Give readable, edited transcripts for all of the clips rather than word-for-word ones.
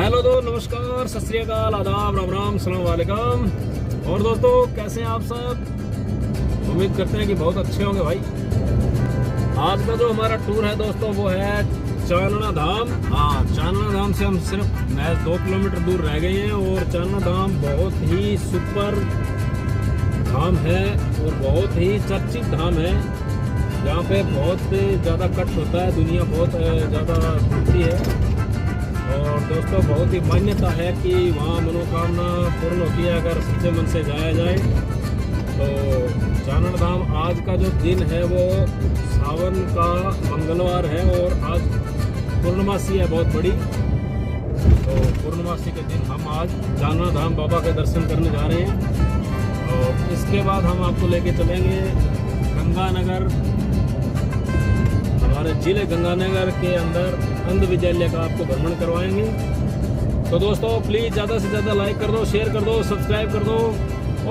Hello दो नमस्कार, सत श्री अकाल, आदाब, राम राम, सलाम वालेकुम। और दोस्तों कैसे हैं आप सब? उम्मीद करते हैं कि बहुत अच्छे होंगे भाई। आज का जो हमारा टूर है दोस्तों वो है चानना धाम। हाँ, चानना धाम से हम सिर्फ महज 2 किलोमीटर दूर रह गए हैं और चानना धाम बहुत ही सुपर धाम है और बहुत ही चर्चित धाम है। यहाँ पे बहुत ज़्यादा कट होता है, दुनिया बहुत ज़्यादा घूमती है और दोस्तों बहुत ही मान्यता है कि वहाँ मनोकामना पूर्ण होती है अगर सच्चे मन से जाया जाए। तो चानना धाम आज का जो दिन है वो सावन का मंगलवार है और आज पूर्णमासी है बहुत बड़ी। तो पूर्णमासी के दिन हम आज चानना धाम बाबा के दर्शन करने जा रहे हैं और इसके बाद हम आपको लेके चलेंगे गंगानगर, हमारे जिले गंगानगर के अंदर अंध विद्यालय का आपको भ्रमण करवाएंगे। तो दोस्तों प्लीज़ ज़्यादा से ज़्यादा लाइक कर दो, शेयर कर दो, सब्सक्राइब कर दो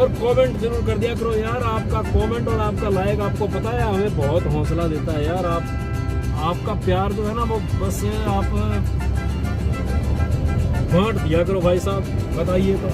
और कमेंट जरूर कर दिया करो यार। आपका कमेंट और आपका लाइक आपको पता है हमें बहुत हौसला देता है यार। आपका प्यार जो है ना वो बस आप बांट दिया करो भाई साहब, बताइए तो।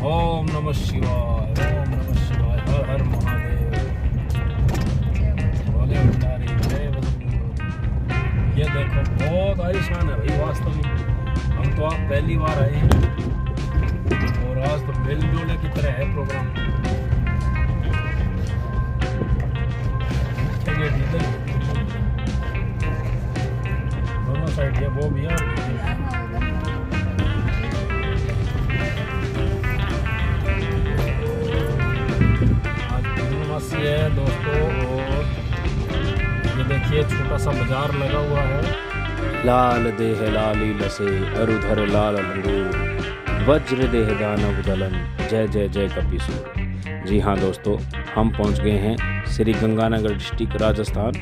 ओम नमः शिवाय, हर हर महादेव, भोले भंडारी, जय बजरंग। ये देखो बहुत आलीशान है भाई वास्तव में। हम तो आप पहली बार आए हैं और आज तो मेलजोले की तरह है प्रोग्राम। डीजल दोनों साइड है वो भी है। है दोस्तों और ये देखिए छोटा सा बाजार लगा हुआ है। लाल देह लाली लसे अरुधर लाल लंगूर, वज्र देह दानव दलन, जय जय जय कपीसूर। जी हाँ दोस्तों, हम पहुंच गए हैं श्री गंगानगर डिस्ट्रिक्ट राजस्थान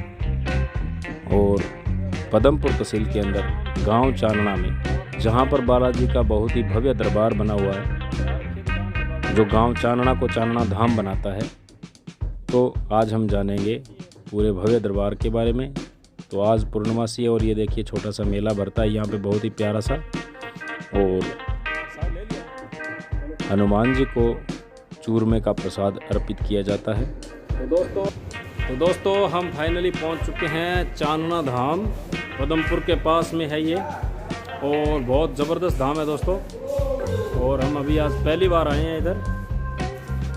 और पदमपुर तहसील के अंदर गांव चानना में, जहां पर बालाजी का बहुत ही भव्य दरबार बना हुआ है जो गांव चानना को चानना धाम बनाता है। तो आज हम जानेंगे पूरे भव्य दरबार के बारे में। तो आज पूर्णमासी है और ये देखिए छोटा सा मेला भरता है यहाँ पे बहुत ही प्यारा सा, और हनुमान जी को चूरमे का प्रसाद अर्पित किया जाता है। तो दोस्तों हम फाइनली पहुंच चुके हैं चानना धाम। पदमपुर के पास में है ये और बहुत ज़बरदस्त धाम है दोस्तों। और हम अभी आज पहली बार आए हैं इधर,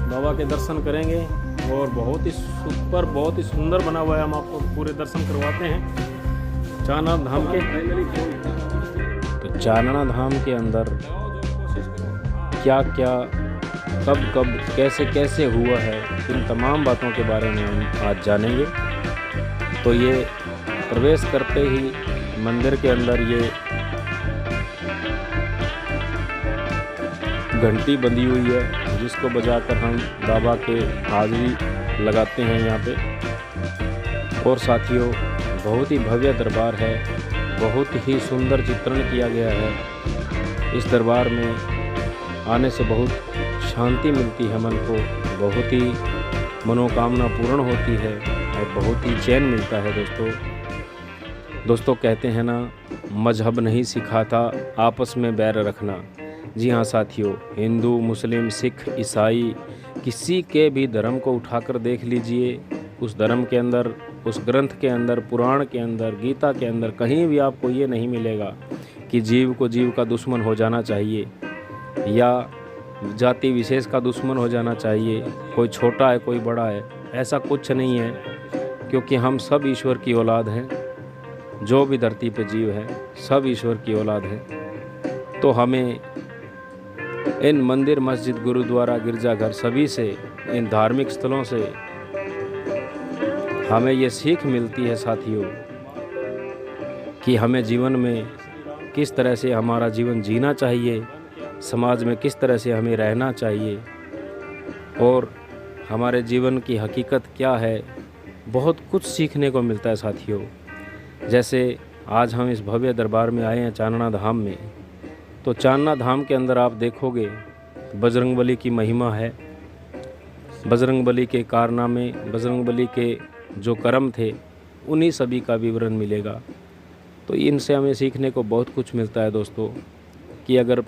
बाबा के दर्शन करेंगे और बहुत ही सुपर, बहुत ही सुंदर बना हुआ है। हम आपको पूरे दर्शन करवाते हैं चानना धाम के। तो चानना धाम के अंदर क्या क्या कब कब कैसे कैसे हुआ है, इन तमाम बातों के बारे में हम आज जानेंगे। तो ये प्रवेश करते ही मंदिर के अंदर ये घंटी बंधी हुई है, जिसको बजाकर हम बाबा के हाजिरी लगाते हैं यहाँ पे। और साथियों, बहुत ही भव्य दरबार है, बहुत ही सुंदर चित्रण किया गया है। इस दरबार में आने से बहुत शांति मिलती है मन को, बहुत ही मनोकामना पूर्ण होती है और बहुत ही चैन मिलता है। दोस्तों कहते हैं ना, मजहब नहीं सिखाता आपस में बैर रखना। जी हाँ साथियों, हिंदू, मुस्लिम, सिख, ईसाई, किसी के भी धर्म को उठाकर देख लीजिए, उस धर्म के अंदर, उस ग्रंथ के अंदर, पुराण के अंदर, गीता के अंदर कहीं भी आपको ये नहीं मिलेगा कि जीव को जीव का दुश्मन हो जाना चाहिए या जाति विशेष का दुश्मन हो जाना चाहिए, कोई छोटा है कोई बड़ा है, ऐसा कुछ नहीं है। क्योंकि हम सब ईश्वर की औलाद हैं, जो भी धरती पे जीव है सब ईश्वर की औलाद है। तो हमें इन मंदिर, मस्जिद, गुरुद्वारा, गिरजाघर सभी से, इन धार्मिक स्थलों से हमें ये सीख मिलती है साथियों कि हमें जीवन में किस तरह से हमारा जीवन जीना चाहिए, समाज में किस तरह से हमें रहना चाहिए और हमारे जीवन की हकीकत क्या है। बहुत कुछ सीखने को मिलता है साथियों। जैसे आज हम इस भव्य दरबार में आए हैं चानना धाम में, तो चानना धाम के अंदर आप देखोगे बजरंगबली की महिमा है, बजरंगबली के कारनामे, बजरंगबली के जो कर्म थे, उन्हीं सभी का विवरण मिलेगा। तो इनसे हमें सीखने को बहुत कुछ मिलता है दोस्तों, कि अगर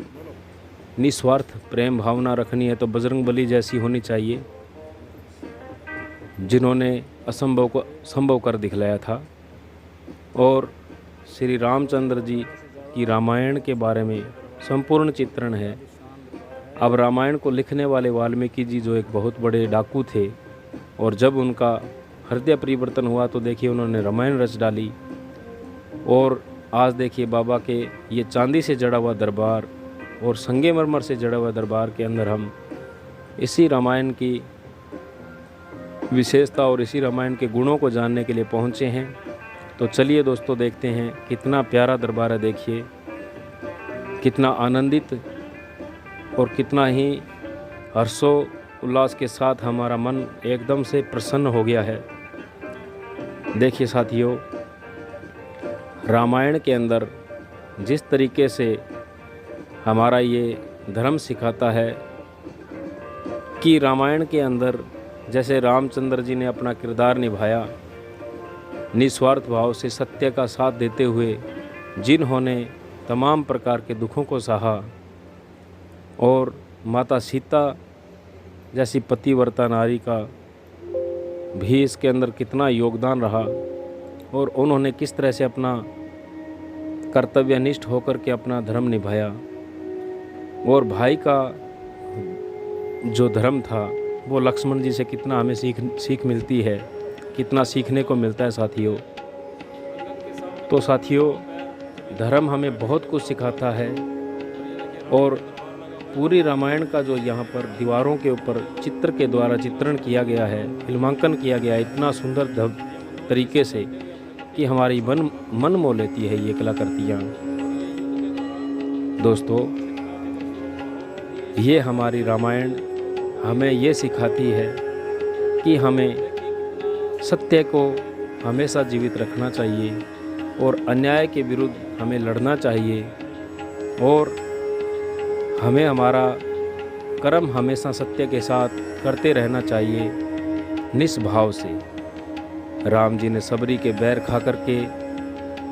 निस्वार्थ प्रेम भावना रखनी है तो बजरंगबली जैसी होनी चाहिए, जिन्होंने असंभव को संभव कर दिखलाया था। और श्री रामचंद्र जी की रामायण के बारे में संपूर्ण चित्रण है। अब रामायण को लिखने वाले वाल्मीकि जी जो एक बहुत बड़े डाकू थे, और जब उनका हृदय परिवर्तन हुआ तो देखिए उन्होंने रामायण रच डाली। और आज देखिए बाबा के ये चांदी से जड़ा हुआ दरबार और संगमरमर से जड़ा हुआ दरबार के अंदर हम इसी रामायण की विशेषता और इसी रामायण के गुणों को जानने के लिए पहुँचे हैं। तो चलिए दोस्तों देखते हैं, कितना प्यारा दरबार है। देखिए कितना आनंदित और कितना ही हर्षो उल्लास के साथ हमारा मन एकदम से प्रसन्न हो गया है। देखिए साथियों, रामायण के अंदर जिस तरीके से हमारा ये धर्म सिखाता है कि रामायण के अंदर जैसे रामचंद्र जी ने अपना किरदार निभाया, निस्वार्थ भाव से सत्य का साथ देते हुए, जिन्होंने तमाम प्रकार के दुखों को सहा, और माता सीता जैसी पतिव्रता नारी का भी इसके अंदर कितना योगदान रहा, और उन्होंने किस तरह से अपना कर्तव्यनिष्ठ होकर के अपना धर्म निभाया। और भाई का जो धर्म था वो लक्ष्मण जी से कितना हमें सीख मिलती है, कितना सीखने को मिलता है साथियों। तो साथियों, धर्म हमें बहुत कुछ सिखाता है। और पूरी रामायण का जो यहाँ पर दीवारों के ऊपर चित्र के द्वारा चित्रण किया गया है, फिल्मांकन किया गया है इतना सुंदर तरीके से कि हमारी मन मोह लेती है ये कलाकृतियाँ। दोस्तों, ये हमारी रामायण हमें ये सिखाती है कि हमें सत्य को हमेशा जीवित रखना चाहिए और अन्याय के विरुद्ध हमें लड़ना चाहिए, और हमें हमारा कर्म हमेशा सत्य के साथ करते रहना चाहिए निस्भाव से। राम जी ने सबरी के बैर खा करके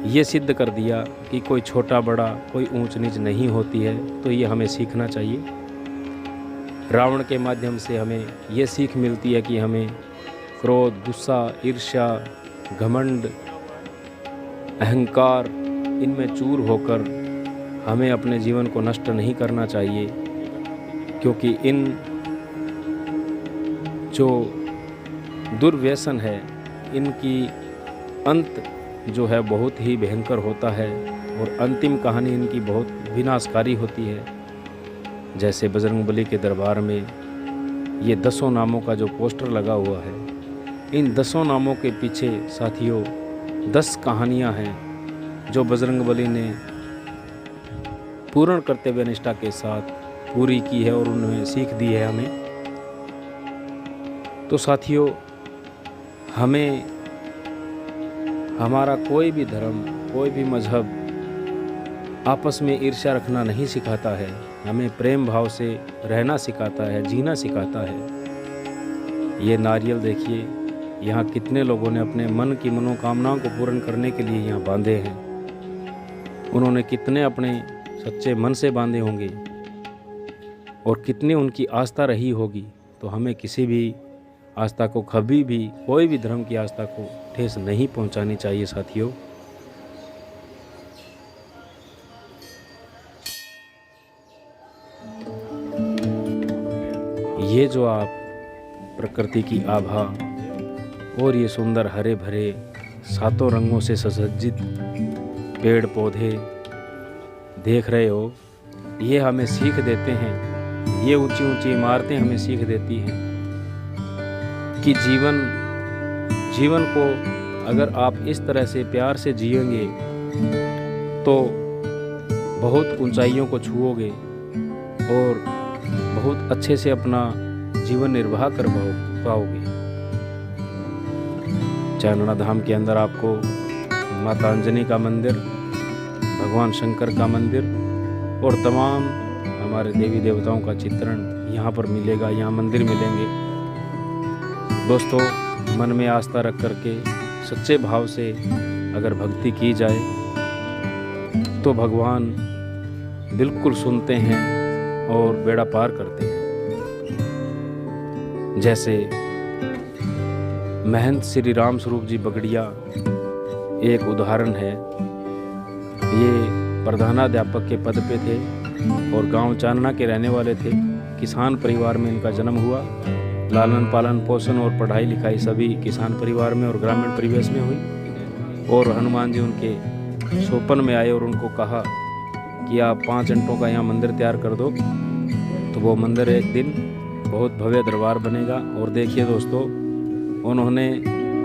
ये सिद्ध कर दिया कि कोई छोटा बड़ा, कोई ऊंच नीच नहीं होती है। तो ये हमें सीखना चाहिए। रावण के माध्यम से हमें ये सीख मिलती है कि हमें क्रोध, गुस्सा, ईर्ष्या, घमंड, अहंकार इनमें चूर होकर हमें अपने जीवन को नष्ट नहीं करना चाहिए, क्योंकि इन जो दुर्व्यसन है इनकी अंत जो है बहुत ही भयंकर होता है और अंतिम कहानी इनकी बहुत विनाशकारी होती है। जैसे बजरंगबली के दरबार में ये 10 नामों का जो पोस्टर लगा हुआ है, इन 10 नामों के पीछे साथियों 10 कहानियाँ हैं जो बजरंगबली ने पूर्ण करते हुए निष्ठा के साथ पूरी की है और उन्होंने सीख दी है हमें। तो साथियों, हमें हमारा कोई भी धर्म, कोई भी मजहब आपस में ईर्ष्या रखना नहीं सिखाता है, हमें प्रेम भाव से रहना सिखाता है, जीना सिखाता है। ये नारियल देखिए, यहाँ कितने लोगों ने अपने मन की मनोकामनाओं को पूर्ण करने के लिए यहाँ बांधे हैं। उन्होंने कितने अपने सच्चे मन से बांधे होंगे और कितनी उनकी आस्था रही होगी। तो हमें किसी भी आस्था को कभी भी, कोई भी धर्म की आस्था को ठेस नहीं पहुंचानी चाहिए साथियों। ये जो आप प्रकृति की आभा और ये सुंदर हरे भरे 7 रंगों से सुसज्जित पेड़ पौधे देख रहे हो, ये हमें सीख देते हैं, ये ऊंची ऊंची इमारतें हमें सीख देती हैं कि जीवन को अगर आप इस तरह से प्यार से जिएंगे तो बहुत ऊंचाइयों को छुओगे और बहुत अच्छे से अपना जीवन निर्वाह कर पाओगे। चारना धाम के अंदर आपको माता अंजनी का मंदिर, भगवान शंकर का मंदिर और तमाम हमारे देवी देवताओं का चित्रण यहाँ पर मिलेगा, यहाँ मंदिर मिलेंगे। दोस्तों, मन में आस्था रख करके सच्चे भाव से अगर भक्ति की जाए तो भगवान बिल्कुल सुनते हैं और बेड़ा पार करते हैं। जैसे महंत श्री राम स्वरूप जी बगड़िया एक उदाहरण है। ये प्रधानाध्यापक के पद पे थे और गांव चानना के रहने वाले थे। किसान परिवार में इनका जन्म हुआ। लालन पालन पोषण और पढ़ाई लिखाई सभी किसान परिवार में और ग्रामीण परिवेश में हुई। और हनुमान जी उनके सोपन में आए और उनको कहा कि आप 5 ईंटों का यहाँ मंदिर तैयार कर दो। तो वो मंदिर एक दिन बहुत भव्य दरबार बनेगा। और देखिए दोस्तों, उन्होंने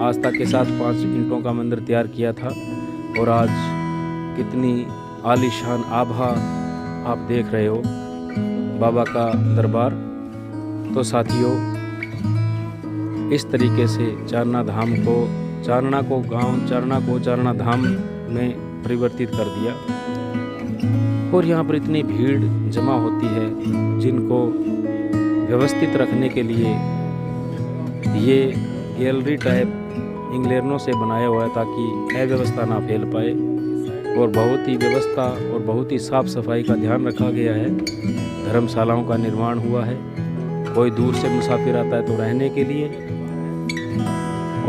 आस्था के साथ 5 ईंटों का मंदिर तैयार किया था और आज कितनी आलीशान आभा आप देख रहे हो बाबा का दरबार। तो साथियों, इस तरीके से चारना धाम में परिवर्तित कर दिया। और यहाँ पर इतनी भीड़ जमा होती है, जिनको व्यवस्थित रखने के लिए ये गैलरी टाइप इंग्लैंडों से बनाया हुआ है ताकि अव्यवस्था ना फैल पाए। और बहुत ही व्यवस्था और बहुत ही साफ सफाई का ध्यान रखा गया है। धर्मशालाओं का निर्माण हुआ है, कोई दूर से मुसाफिर आता है तो रहने के लिए।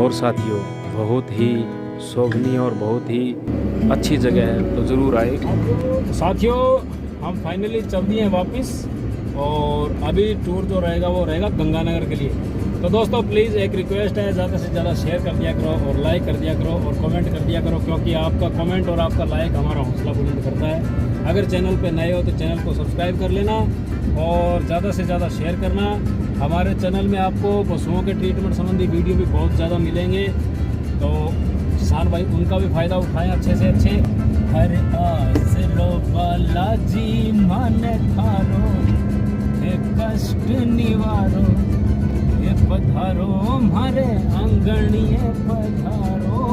और साथियों, बहुत ही शोभनीय और बहुत ही अच्छी जगह है, तो ज़रूर आए। साथियों, हम फाइनली चल दिए हैं वापस और अभी टूर जो रहेगा वो रहेगा गंगानगर के लिए। तो दोस्तों, प्लीज़ एक रिक्वेस्ट है, ज़्यादा से ज़्यादा शेयर कर दिया करो और लाइक कर दिया करो और कमेंट कर दिया करो, क्योंकि आपका कमेंट और आपका लाइक हमारा हौसला बुलंद करता है। अगर चैनल पे नए हो तो चैनल को सब्सक्राइब कर लेना और ज़्यादा से ज़्यादा शेयर करना। हमारे चैनल में आपको पशुओं के ट्रीटमेंट संबंधी वीडियो भी बहुत ज़्यादा मिलेंगे, तो किसान भाई उनका भी फ़ायदा उठाएं अच्छे से अच्छे। हरे लो बालाजी माने थारो, हे कष्ट निवारो, ये पधारो हमारे आंगणिए पधारो।